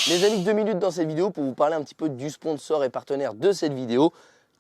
Les amis, 2 minutes dans cette vidéo pour vous parler un petit peu du sponsor et partenaire de cette vidéo,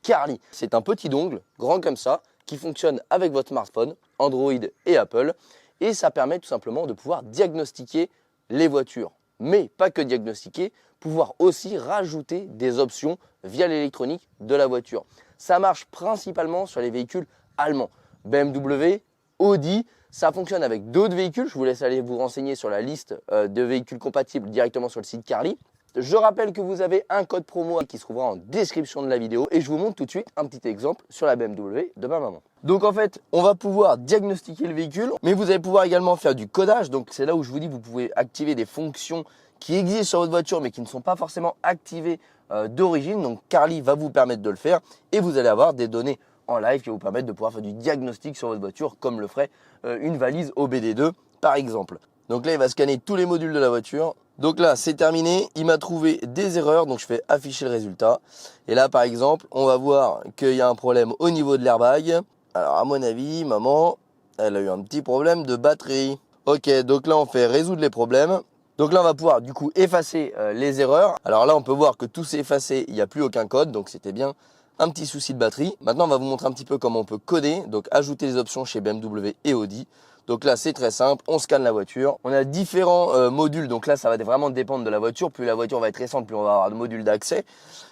Carly. C'est un petit dongle, grand comme ça, qui fonctionne avec votre smartphone, Android et Apple. Et ça permet tout simplement de pouvoir diagnostiquer les voitures. Mais pas que diagnostiquer, pouvoir aussi rajouter des options via l'électronique de la voiture. Ça marche principalement sur les véhicules allemands. BMW, Audi, ça fonctionne avec d'autres véhicules. Je vous laisse aller vous renseigner sur la liste de véhicules compatibles directement sur le site Carly. Je rappelle que vous avez un code promo qui se trouvera en description de la vidéo et je vous montre tout de suite un petit exemple sur la BMW de ma maman. Donc en fait, on va pouvoir diagnostiquer le véhicule, mais vous allez pouvoir également faire du codage. Donc c'est là où je vous dis, vous pouvez activer des fonctions qui existent sur votre voiture mais qui ne sont pas forcément activées d'origine. Donc Carly va vous permettre de le faire et vous allez avoir des données en live qui vous permettent de pouvoir faire du diagnostic sur votre voiture comme le ferait une valise OBD2 par exemple. Donc là, il va scanner tous les modules de la voiture. Donc là, c'est terminé. Il m'a trouvé des erreurs, donc je fais afficher le résultat. Et là, par exemple, on va voir qu'il y a un problème au niveau de l'airbag. Alors, à mon avis, maman, elle a eu un petit problème de batterie. Ok, donc là, on fait résoudre les problèmes. Donc là, on va pouvoir du coup effacer les erreurs. Alors là, on peut voir que tout s'est effacé, il n'y a plus aucun code, donc c'était bien un petit souci de batterie. Maintenant, on va vous montrer un petit peu comment on peut coder, donc ajouter les options chez BMW et Audi. Donc là, c'est très simple, on scanne la voiture. On a différents modules, donc là, ça va vraiment dépendre de la voiture. Plus la voiture va être récente, plus on va avoir de modules d'accès.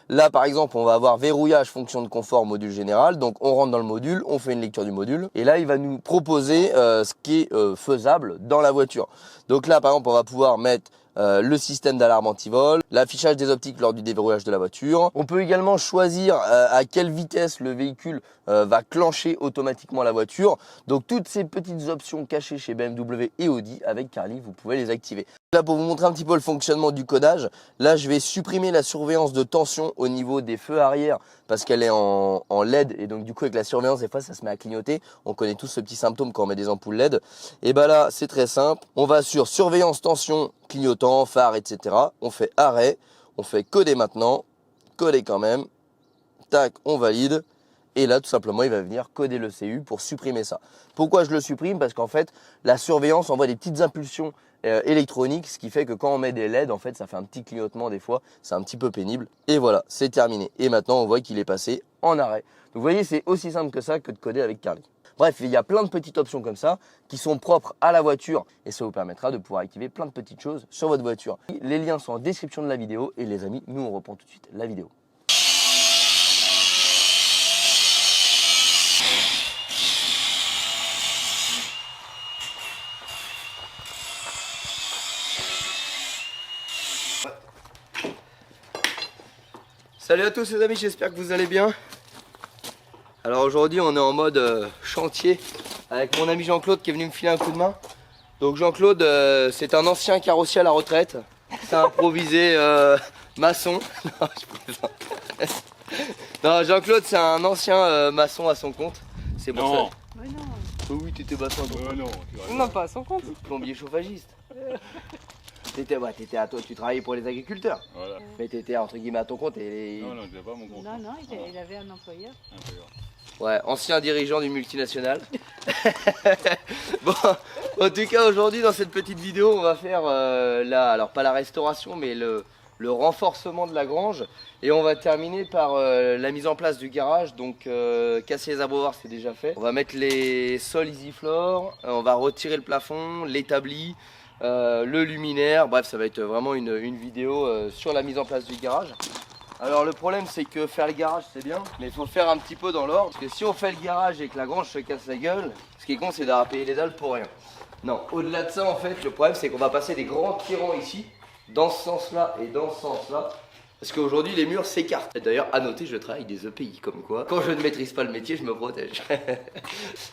Là, par exemple, on va avoir verrouillage, fonction de confort, module général. Donc, on rentre dans le module, on fait une lecture du module. Et là, il va nous proposer ce qui est faisable dans la voiture. Donc là, par exemple, on va pouvoir mettre le système d'alarme anti-vol, l'affichage des optiques lors du déverrouillage de la voiture. On peut également choisir à quelle vitesse le véhicule va clencher automatiquement la voiture. Donc toutes ces petites options cachées chez BMW et Audi, avec Carly, vous pouvez les activer. Là, pour vous montrer un petit peu le fonctionnement du codage, là je vais supprimer la surveillance de tension au niveau des feux arrière parce qu'elle est en LED et donc du coup avec la surveillance des fois ça se met à clignoter. On connaît tous ce petit symptôme quand on met des ampoules LED. Et bah là c'est très simple, on va sur surveillance tension, clignotant, phare, etc. On fait arrêt, on fait coder maintenant, coder quand même, tac, on valide. Et là, tout simplement, il va venir coder le CU pour supprimer ça. Pourquoi je le supprime? Parce qu'en fait, la surveillance envoie des petites impulsions électroniques, ce qui fait que quand on met des LED, en fait, ça fait un petit clignotement des fois. C'est un petit peu pénible. Et voilà, c'est terminé. Et maintenant, on voit qu'il est passé en arrêt. Donc, vous voyez, c'est aussi simple que ça que de coder avec Carly. Bref, il y a plein de petites options comme ça qui sont propres à la voiture et ça vous permettra de pouvoir activer plein de petites choses sur votre voiture. Les liens sont en description de la vidéo et les amis, nous on reprend tout de suite la vidéo. Salut à tous les amis, j'espère que vous allez bien. Alors aujourd'hui on est en mode chantier avec mon ami Jean-Claude qui est venu me filer un coup de main. Donc Jean-Claude c'est un ancien carrossier à la retraite, c'est improvisé maçon. Non, je plaisante. Non, Jean-Claude c'est un ancien maçon à son compte. C'est pour ça. Mais non. Oh oui, t'étais maçon à ton compte. Non, pas à son compte. Plombier chauffagiste. T'étais à toi, tu travaillais pour les agriculteurs. Voilà. Mais t'étais entre guillemets à ton compte et. Non, je n'ai pas mon compte. Non, non, il avait un employeur. Ouais, ancien dirigeant d'une multinationale. Bon, en tout cas aujourd'hui dans cette petite vidéo on va faire alors pas la restauration mais le renforcement de la grange. Et on va terminer par la mise en place du garage. Donc casser les abreuvoirs c'est déjà fait. On va mettre les sols EasyFloor, on va retirer le plafond, l'établi, le luminaire. Bref ça va être vraiment une vidéo sur la mise en place du garage. Alors le problème c'est que faire le garage c'est bien, mais il faut le faire un petit peu dans l'ordre. Parce que si on fait le garage et que la grange se casse la gueule, ce qui est con c'est d'avoir payé les dalles pour rien. Non, au-delà de ça en fait, le problème c'est qu'on va passer des grands tirants ici, dans ce sens-là et dans ce sens-là. Parce qu'aujourd'hui les murs s'écartent. D'ailleurs à noter, je travaille des EPI comme quoi. Quand je ne maîtrise pas le métier, je me protège.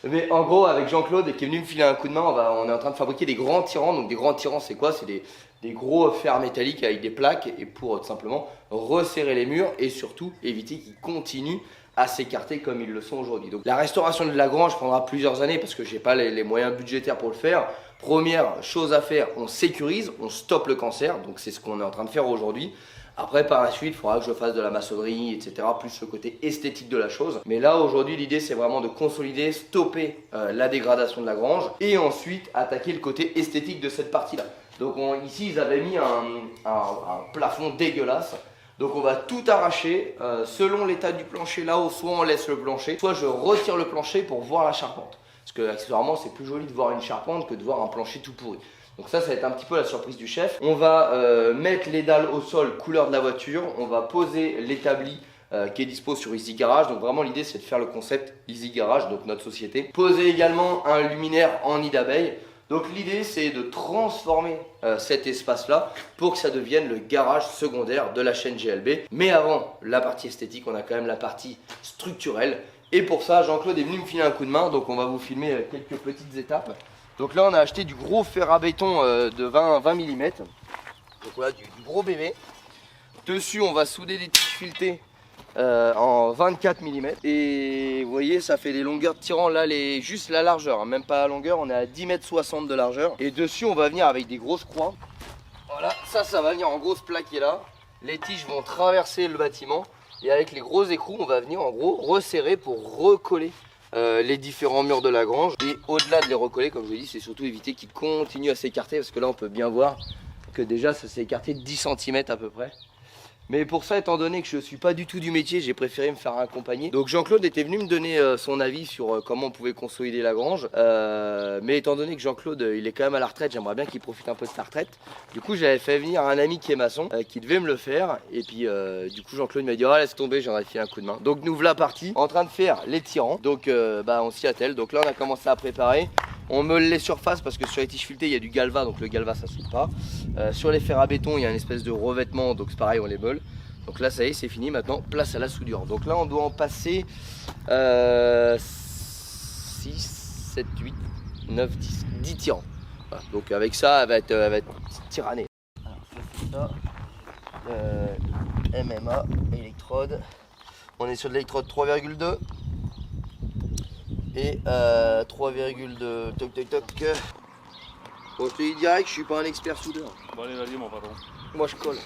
Mais en gros avec Jean-Claude qui est venu me filer un coup de main, on est en train de fabriquer des grands tirants. Donc des grands tirants c'est quoi? C'est des gros fers métalliques avec des plaques et pour tout simplement resserrer les murs et surtout éviter qu'ils continuent à s'écarter comme ils le sont aujourd'hui. Donc la restauration de la grange prendra plusieurs années parce que j'ai pas les moyens budgétaires pour le faire. Première chose à faire, on sécurise, on stoppe le cancer, donc c'est ce qu'on est en train de faire aujourd'hui. Après par la suite il faudra que je fasse de la maçonnerie etc, plus le côté esthétique de la chose. Mais là aujourd'hui l'idée c'est vraiment de consolider, stopper la dégradation de la grange et ensuite attaquer le côté esthétique de cette partie là. Donc ici ils avaient mis un plafond dégueulasse. Donc on va tout arracher selon l'état du plancher là-haut. Soit on laisse le plancher, soit je retire le plancher pour voir la charpente. Parce que accessoirement c'est plus joli de voir une charpente que de voir un plancher tout pourri. Donc ça va être un petit peu la surprise du chef. On va mettre les dalles au sol couleur de la voiture. On va poser l'établi qui est dispo sur Easy Garage. Donc vraiment l'idée c'est de faire le concept Easy Garage, donc notre société. Poser également un luminaire en nid d'abeille. Donc l'idée c'est de transformer cet espace là pour que ça devienne le garage secondaire de la chaîne GLB. Mais avant la partie esthétique, on a quand même la partie structurelle. Et pour ça Jean-Claude est venu me filer un coup de main. Donc on va vous filmer quelques petites étapes. Donc là on a acheté du gros fer à béton de 20 mm. Donc voilà du gros bébé. Dessus on va souder des tiges filetées en 24 mm. Et vous voyez ça fait des longueurs de tirant là, juste la largeur, hein, même pas la longueur, on est à 10,60 m de largeur. Et dessus on va venir avec des grosses croix. Voilà, ça va venir en grosse plaquée là. Les tiges vont traverser le bâtiment. Et avec les gros écrous on va venir en gros resserrer pour recoller les différents murs de la grange. Et au-delà de les recoller, comme je vous dis, c'est surtout éviter qu'ils continuent à s'écarter. Parce que là on peut bien voir que déjà ça s'est écarté de 10 cm à peu près. Mais pour ça, étant donné que je ne suis pas du tout du métier, j'ai préféré me faire accompagner. Donc Jean-Claude était venu me donner son avis sur comment on pouvait consolider la grange. Mais étant donné que Jean-Claude, il est quand même à la retraite, j'aimerais bien qu'il profite un peu de sa retraite. Du coup, j'avais fait venir un ami qui est maçon, qui devait me le faire. Et puis, du coup, Jean-Claude m'a dit, oh, laisse tomber, j'en ai filé un coup de main. Donc nous voilà partis, en train de faire les tirants. Donc on s'y attelle. Donc là, on a commencé à préparer. On meule les surfaces parce que sur les tiges filetées il y a du galva, donc le galva ça soude pas. Sur les fers à béton il y a une espèce de revêtement, donc c'est pareil, on les meule. Donc là ça y est, c'est fini, maintenant place à la soudure. Donc là on doit en passer 6, 7, 8, 9, 10 tirants. Voilà. Donc avec ça, elle va être tyrannée. Alors ça c'est ça, MMA, électrode. On est sur de l'électrode 3,2. Et 3,2 toc toc toc. Bon, je te dis direct, je suis pas un expert soudeur. Bon allez, vas-y mon patron. Moi je colle.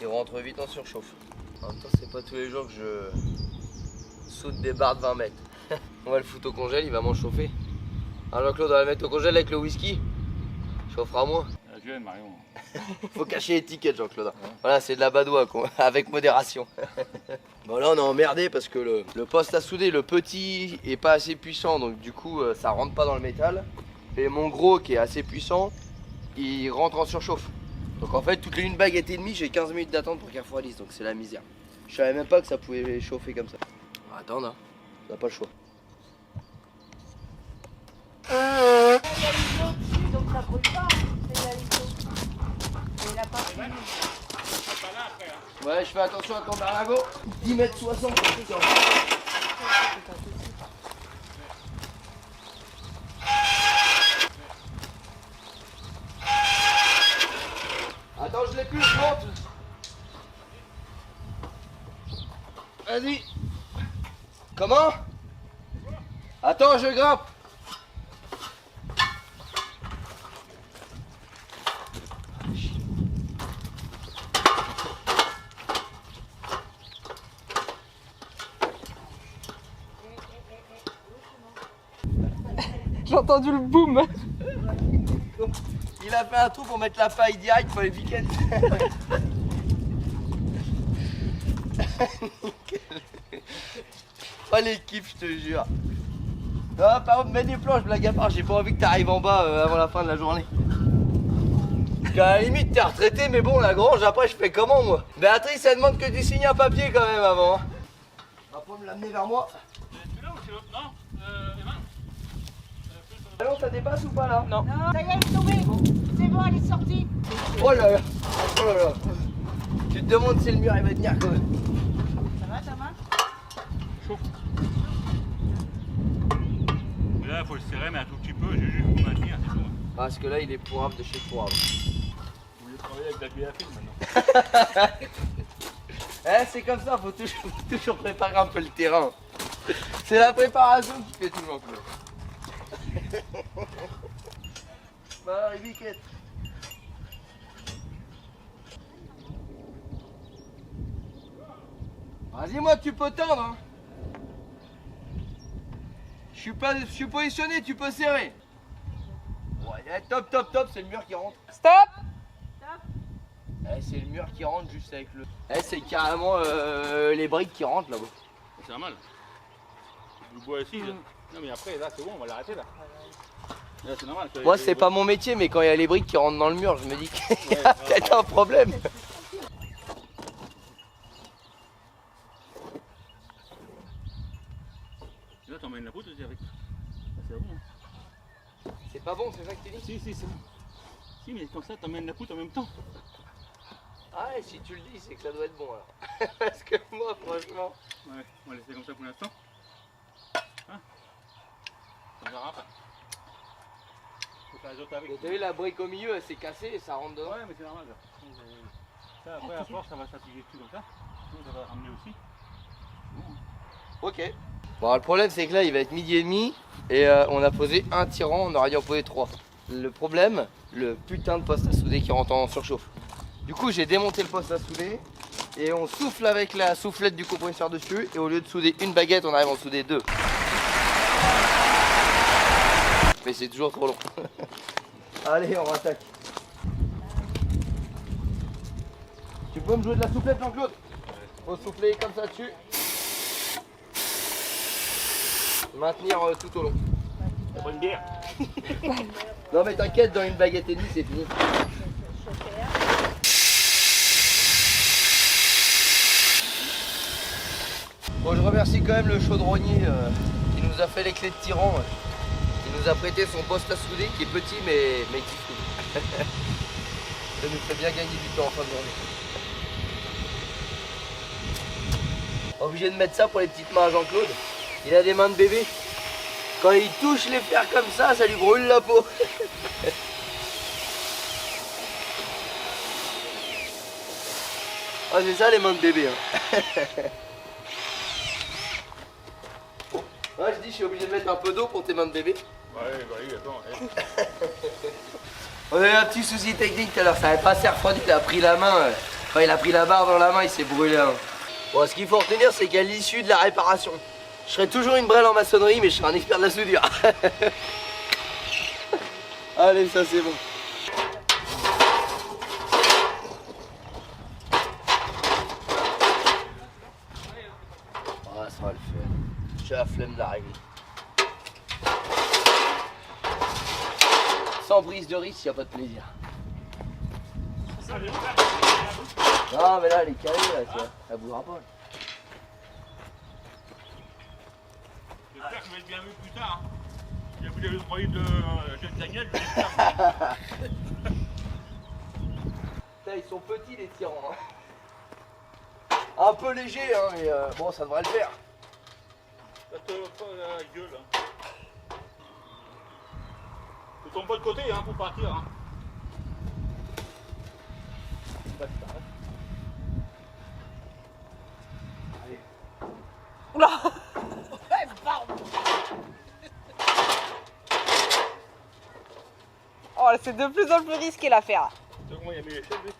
Il rentre vite en surchauffe. En même temps, c'est pas tous les jours que je soude des barres de 20 mètres. On va le foutre au congèle, il va m'en chauffer. Alors Jean-Claude, on va le mettre au congèle avec le whisky. Chauffera moins. Je viens Marion. Faut cacher l'étiquette Jean-Claude. Ouais. Voilà, c'est de la badoie avec modération. Bon là on est emmerdé parce que le poste à souder, le petit est pas assez puissant, donc du coup ça rentre pas dans le métal. Et mon gros qui est assez puissant, il rentre en surchauffe. Donc en fait toutes les 1 baguette et demie, j'ai 15 minutes d'attente pour qu'il refroidisse, donc c'est la misère. Je savais même pas que ça pouvait chauffer comme ça. On va attendre, hein. On n'a pas le choix. Il y a l'ISO dessus, donc ça brûle pas. C'est la ISO. Et la partie. Ouais, je fais attention à ton berlingot. 10,60 m. Attends, je l'ai plus, je monte. Vas-y. Comment? Attends, je grimpe. J'ai entendu le boom. Il a fait un trou pour mettre la paille direct pour les piquettes. Oh l'équipe, je te jure. Ah, par contre, mets des planches, blague à part, j'ai pas envie que t'arrives en bas avant la fin de la journée. Parce qu'à la limite, t'es retraité, mais bon, la grange, après, je fais comment moi? Béatrice, elle demande que tu signes un papier quand même avant. Hein. On va pas me l'amener vers moi. Tu l'as ou c'est l'autre? Non, Emma. Alors, ça dépasse ou pas là? Non. Non, ça y est, elle est tombée. C'est bon, elle est sortie. Oh là là. Oh là là. Tu te demandes si le mur il va tenir quand même. Ça va, ta main? Chaud. Et là, il faut le serrer, mais un tout petit peu, j'ai juste pour maintenir, c'est tout. Parce que là, il est pourrave de chez pourrave. Vous voulez travailler avec bien la film maintenant. C'est comme ça, faut toujours préparer un peu le terrain. C'est la préparation qui fait tout Jean-Claude. Bah, Ribiquette. Vas-y, moi, tu peux tendre. Hein. Je suis positionné, tu peux serrer. Ouais, top, c'est le mur qui rentre. Stop. C'est le mur qui rentre juste avec le... c'est carrément les briques qui rentrent là-bas. C'est normal. Le bois ici. Là. Non mais après là c'est bon, on va l'arrêter là. Là c'est normal. Moi c'est pas mon métier, mais quand il y a les briques qui rentrent dans le mur, je me dis qu'il y a peut-être un problème. Là t'emmènes la poutre aussi avec. C'est bon. Hein. C'est pas bon, c'est ça que tu dis? Si, c'est bon. Si mais comme ça t'emmènes la poutre en même temps. Ah ouais, si tu le dis, c'est que ça doit être bon alors. Parce que moi franchement... Ouais, on va laisser comme ça pour l'instant. Hein? On verra après. Faut faire les autres avec. T'as vu la brique au milieu, elle s'est cassée et ça rentre dedans. Ouais mais c'est normal. Ça après à force ça va s'appliquer dessus comme ça. Sinon ça va ramener aussi. Ok. Bon alors, le problème c'est que là il va être midi et demi et on a posé un tirant, on aurait dû en poser 3. Le problème, le putain de poste à souder qui rentre en surchauffe. Du coup j'ai démonté le poste à souder et on souffle avec la soufflette du compresseur dessus et au lieu de souder une baguette on arrive à en souder 2. Mais c'est toujours trop long. Allez on attaque. Tu peux me jouer de la soufflette Jean-Claude? Faut souffler comme ça dessus. Maintenir tout au long. T'as pas une bière? Non mais t'inquiète, dans une baguette et demie c'est fini. Bon, je remercie quand même le chaudronnier qui nous a fait les clés de tyran, qui nous a prêté son poste à souder qui est petit mais qui soude. Ça nous fait bien gagner du temps en fin de journée. Obligé de mettre ça pour les petites mains à Jean-Claude. Il a des mains de bébé. Quand il touche les fers comme ça lui brûle la peau. Ah, c'est ça les mains de bébé. Hein. Ouais, je dis, je suis obligé de mettre un peu d'eau pour tes mains de bébé. Ouais, bah oui, attends. On a eu un petit souci technique tout à l'heure, ça n'avait pas assez refroidi, il a pris la main. Quand il a pris la barre dans la main, il s'est brûlé. Hein. Bon, ce qu'il faut retenir, c'est qu'à l'issue de la réparation, je serai toujours une brêle en maçonnerie, mais je serai un expert de la soudure. Allez, ça c'est bon. Ah, ça va le faire. J'ai la flemme de la régler. Sans prise de risque, il n'y a pas de plaisir. Non, mais là, elle est calée, là, elle bougera pas. J'espère que je vais être bien vu plus tard. Hein. Si vous avez envoyé de jeune Daniel, je vais le faire. Putain, ils sont petits les tyrans. Hein. Un peu léger, hein, mais bon, ça devrait le faire. Ça te pas la gueule. Hein. Tu tombes pas de côté hein, pour partir. Hein. Allez. Oula. Ouais, pardon. Oh, c'est de plus en plus risqué l'affaire. Tu vois comment il a mis l'échelle, lui?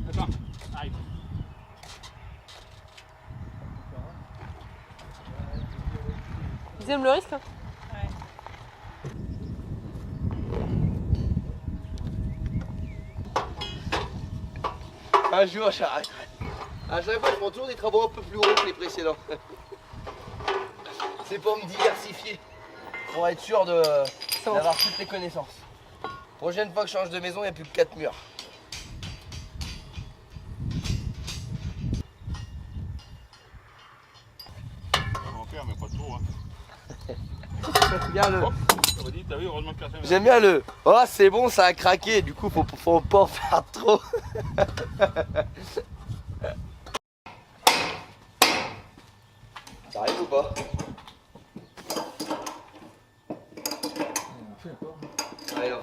Attends, arrive. Ils aiment le risque hein. Un jour, j'arrête. À chaque fois, je prends toujours des travaux un peu plus gros que les précédents. C'est pour me diversifier. Pour être sûr d'avoir toutes les connaissances. Prochaine fois que je change de maison, il n'y a plus que 4 murs. On va en faire, mais pas trop. Hein. J'aime bien le... Oh, t'avais dit, t'as vu, heureusement que personne. J'aime bien le... Oh, c'est bon, ça a craqué. Du coup, faut pas en faire trop. Ça arrive ou pas? Allez, non.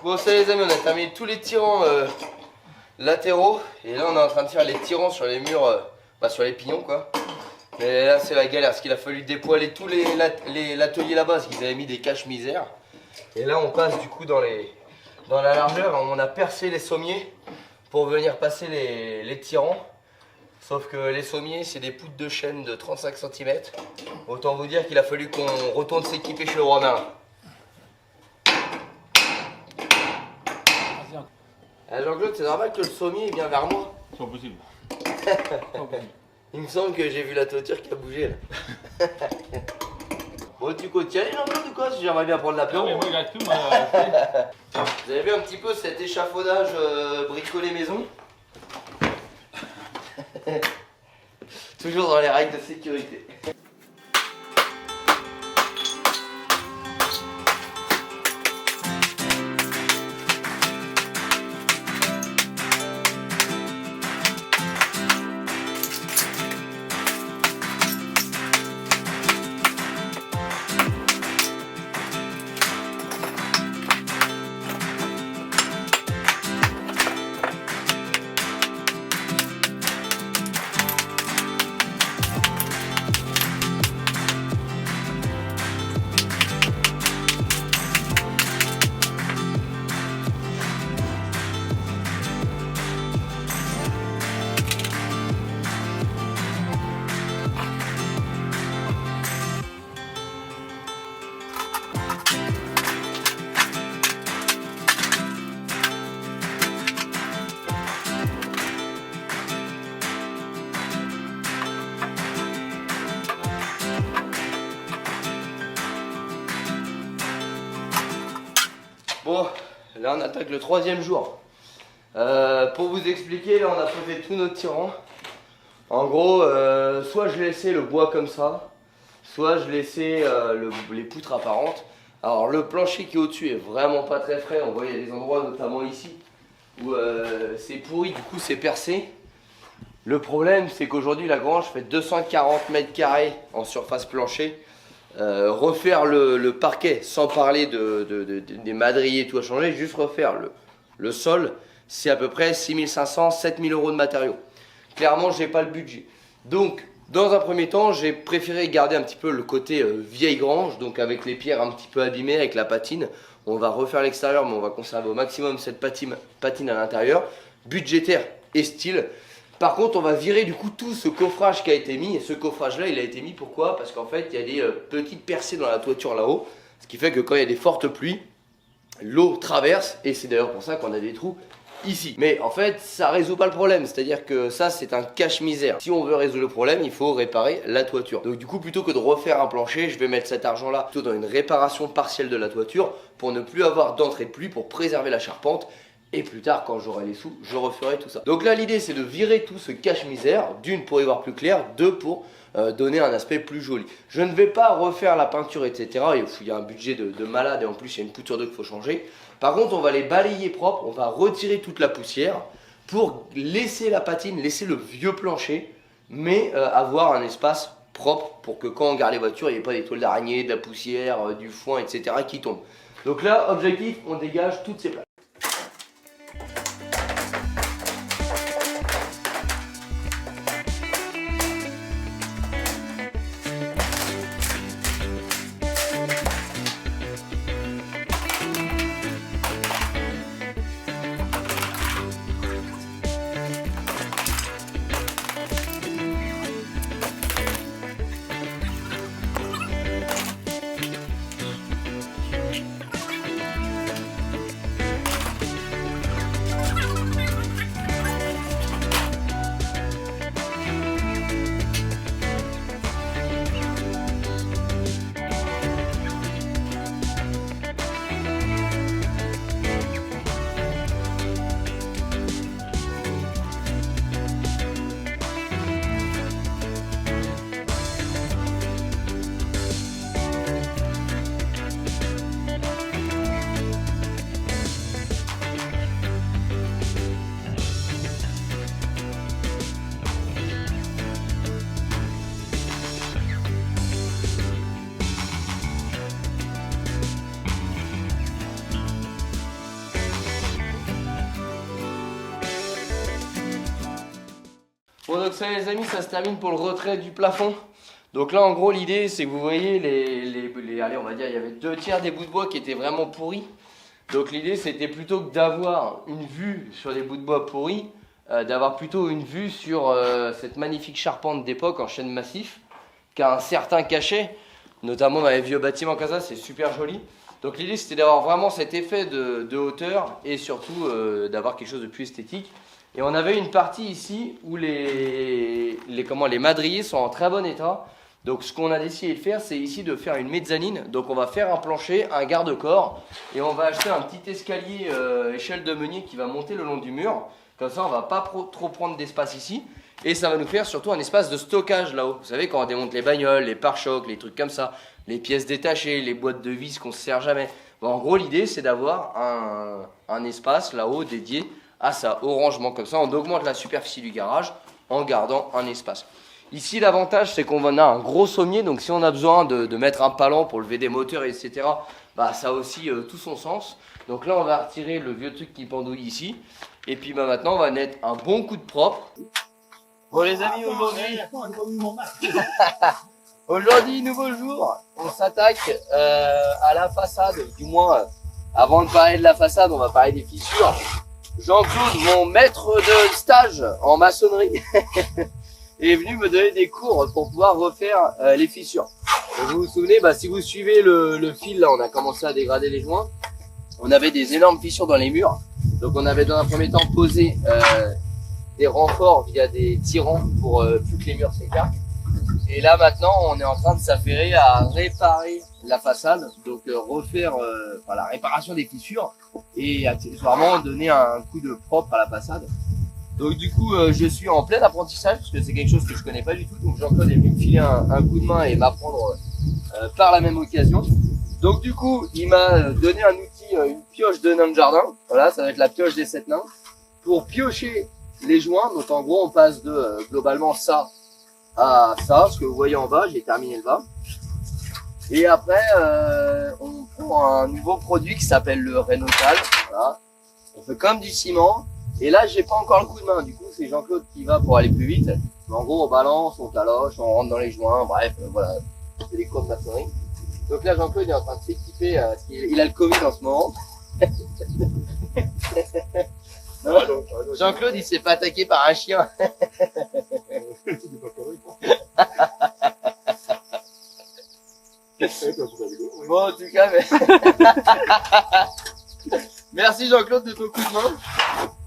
Bon ça les amis, on a terminé tous les tirants latéraux. Et là on est en train de faire les tirants sur les murs, sur les pignons quoi. Mais là c'est la galère parce qu'il a fallu dépoiler tous l'atelier là-bas parce qu'ils avaient mis des caches-misères. Et là on passe du coup dans la largeur, on a percé les sommiers pour venir passer les tirants. Sauf que les sommiers c'est des poutres de chêne de 35 cm. Autant vous dire qu'il a fallu qu'on retourne s'équiper chez le roi Merlin. Jean-Claude, c'est normal que le sommier il vient vers moi? C'est pas possible. Il me semble que j'ai vu la toiture qui a bougé là. Bon, tu comptes y aller Jean-Claude ou quoi? Si j'aimerais bien prendre l'apéro. Mais moi, il a tout, moi. Vous avez vu un petit peu cet échafaudage bricolé maison? Toujours dans les règles de sécurité. Bon, là on attaque le 3e jour. Pour vous expliquer, là on a posé tous nos tirants. En gros, soit je laissais le bois comme ça, soit je laissais les poutres apparentes. Alors le plancher qui est au-dessus est vraiment pas très frais. On voit il y a des endroits, notamment ici, où c'est pourri, du coup c'est percé. Le problème c'est qu'aujourd'hui la grange fait 240 mètres carrés en surface plancher. Refaire le parquet sans parler des madriers et tout à changer, juste refaire le sol, c'est à peu près 6500, 7000 euros de matériaux. Clairement, j'ai pas le budget. Donc, dans un premier temps, j'ai préféré garder un petit peu le côté vieille grange, donc avec les pierres un petit peu abîmées, avec la patine. On va refaire l'extérieur, mais on va conserver au maximum cette patine à l'intérieur, budgétaire et style. Par contre, on va virer du coup tout ce coffrage qui a été mis. Et ce coffrage-là, il a été mis pourquoi? Parce qu'en fait, il y a des petites percées dans la toiture là-haut. Ce qui fait que quand il y a des fortes pluies, l'eau traverse. Et c'est d'ailleurs pour ça qu'on a des trous ici. Mais en fait, ça résout pas le problème. C'est-à-dire que ça, c'est un cache-misère. Si on veut résoudre le problème, il faut réparer la toiture. Donc du coup, plutôt que de refaire un plancher, je vais mettre cet argent-là plutôt dans une réparation partielle de la toiture pour ne plus avoir d'entrée de pluie, pour préserver la charpente. Et plus tard, quand j'aurai les sous, je referai tout ça. Donc là, l'idée, c'est de virer tout ce cache-misère. D'une, pour y voir plus clair. Deux, pour donner un aspect plus joli. Je ne vais pas refaire la peinture, etc. Il y a un budget de malade et en plus, il y a une poutre d'eau qu'il faut changer. Par contre, on va les balayer propres. On va retirer toute la poussière pour laisser la patine, laisser le vieux plancher, mais avoir un espace propre pour que quand on garde les voitures, il n'y ait pas des toiles d'araignée, de la poussière, du foin, etc. qui tombent. Donc là, objectif, on dégage toutes ces places. Bon donc ça les amis, ça se termine pour le retrait du plafond. Donc là en gros l'idée c'est que vous voyez allez on va dire il y avait 2/3 des bouts de bois qui étaient vraiment pourris. Donc l'idée c'était plutôt que d'avoir une vue sur les bouts de bois pourris, d'avoir plutôt une vue sur cette magnifique charpente d'époque en chêne massif qui a un certain cachet, notamment dans les vieux bâtiments comme ça, c'est super joli. Donc l'idée c'était d'avoir vraiment cet effet de hauteur et surtout d'avoir quelque chose de plus esthétique. Et on avait une partie ici où les madriers sont en très bon état. Donc ce qu'on a décidé de faire, c'est ici de faire une mezzanine. Donc on va faire un plancher, un garde-corps et on va acheter un petit escalier échelle de meunier qui va monter le long du mur. Comme ça on va pas trop prendre d'espace ici. Et ça va nous faire surtout un espace de stockage là-haut. Vous savez quand on démonte les bagnoles, les pare-chocs, les trucs comme ça, les pièces détachées, les boîtes de vis qu'on ne se sert jamais. Bon, en gros l'idée c'est d'avoir un espace là-haut dédié à ça, au rangement. Comme ça on augmente la superficie du garage en gardant un espace. Ici l'avantage c'est qu'on a un gros sommier, donc si on a besoin de mettre un palan pour lever des moteurs etc, bah, ça a aussi tout son sens. Donc là on va retirer le vieux truc qui pendouille ici. Et puis bah, maintenant on va mettre un bon coup de propre. Bon les amis, aujourd'hui nouveau jour, on s'attaque à la façade, du moins avant de parler de la façade on va parler des fissures. Jean-Claude, mon maître de stage en maçonnerie, est venu me donner des cours pour pouvoir refaire les fissures. Et vous vous souvenez, bah, si vous suivez le fil, là on a commencé à dégrader les joints, on avait des énormes fissures dans les murs. Donc on avait dans un premier temps posé des renforts via des tirants pour plus que les murs s'écartent. Et là maintenant on est en train de s'affairer à réparer la façade, donc refaire la réparation des fissures et accessoirement donner un coup de propre à la façade. Donc du coup je suis en plein apprentissage parce que c'est quelque chose que je connais pas du tout, donc Jean-Claude est venu me filer un coup de main et m'apprendre par la même occasion. Donc du coup il m'a donné un outil, une pioche de nain de jardin, voilà, ça va être la pioche des 7 nains, pour piocher les joints. Donc en gros on passe de globalement ça à ça, ce que vous voyez en bas, j'ai terminé le bas. Et après, on prend un nouveau produit qui s'appelle le Rénotal. Voilà. On fait comme du ciment. Et là, j'ai pas encore le coup de main. Du coup, c'est Jean-Claude qui va pour aller plus vite. Mais en gros, on balance, on taloche, on rentre dans les joints. Bref, voilà. C'est les cours de maçonnerie. Donc là, Jean-Claude est en train de s'équiper. Il a le Covid en ce moment. Jean-Claude, il s'est pas attaqué par un chien. Bon, en tout cas, mais... merci Jean-Claude de ton coup de main.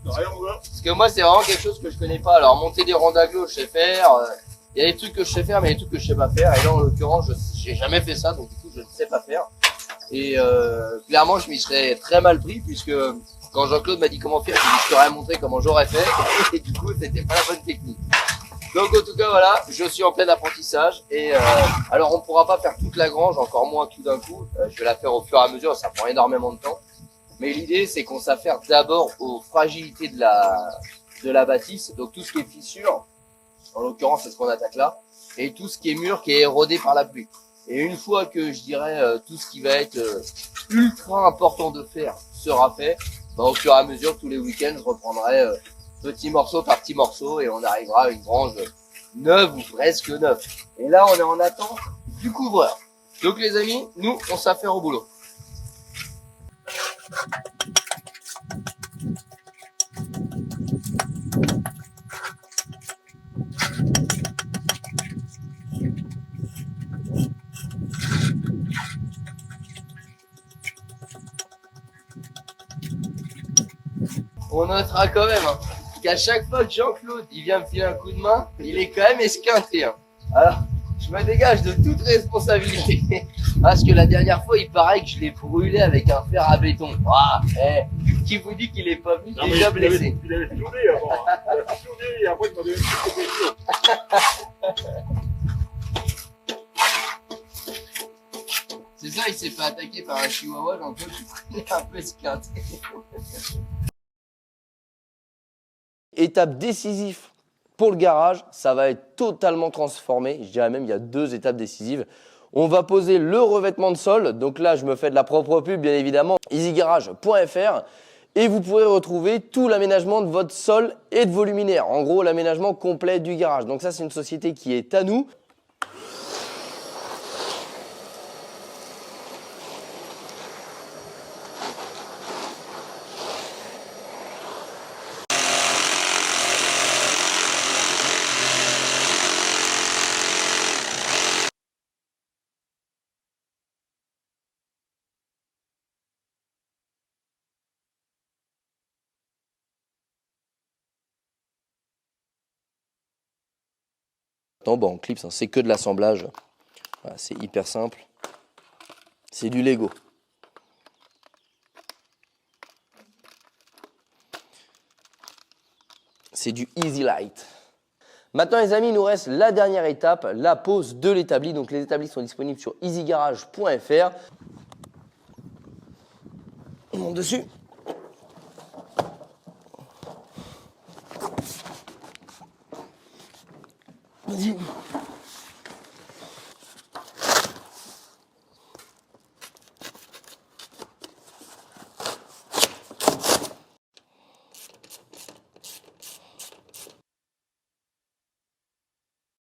Parce que moi, c'est vraiment quelque chose que je connais pas. Alors, monter des ronds d'agglo, je sais faire. Il y a des trucs que je sais faire, mais il y a des trucs que je sais pas faire. Et là, en l'occurrence, j'ai jamais fait ça, donc du coup, je ne sais pas faire. Et clairement, je m'y serais très mal pris, puisque quand Jean-Claude m'a dit comment faire, je t'aurais montré comment j'aurais fait. Et du coup, c'était pas la bonne technique. Donc en tout cas voilà, je suis en plein apprentissage et alors on pourra pas faire toute la grange, encore moins tout d'un coup, je vais la faire au fur et à mesure, ça prend énormément de temps. Mais l'idée c'est qu'on s'affaire d'abord aux fragilités de la bâtisse, donc tout ce qui est fissure, en l'occurrence c'est ce qu'on attaque là, et tout ce qui est mur qui est érodé par la pluie. Et une fois que je dirais tout ce qui va être ultra important de faire sera fait, bah, au fur et à mesure tous les week-ends je reprendrai petit morceau par petit morceau et on arrivera à une grange neuve ou presque neuve. Et là, on est en attente du couvreur. Donc les amis, nous, on s'affaire au boulot. On notera quand même qu'à chaque fois que Jean-Claude il vient me filer un coup de main, il est quand même esquinté. Alors, je me dégage de toute responsabilité. Parce que la dernière fois, il paraît que je l'ai brûlé avec un fer à béton. Ah, qui vous dit qu'il est pas venu, il est déjà blessé. Il avait tourné avant. Il avait tourné et après il m'a donné une petite blessure. C'est ça, il s'est fait attaquer par un chihuahua, Jean-Claude, il est un peu esquinté. Étape décisive pour le garage, ça va être totalement transformé. Je dirais même il y a 2 étapes décisives. On va poser le revêtement de sol. Donc là, je me fais de la propre pub, bien évidemment. easygarage.fr. Et vous pourrez retrouver tout l'aménagement de votre sol et de vos luminaires. En gros, l'aménagement complet du garage. Donc ça, c'est une société qui est à nous. Bon, en clips, hein, c'est que de l'assemblage. Voilà, c'est hyper simple. C'est du Lego. C'est du Easy Light. Maintenant les amis, il nous reste la dernière étape, la pose de l'établi. Donc les établis sont disponibles sur easygarage.fr. On monte dessus.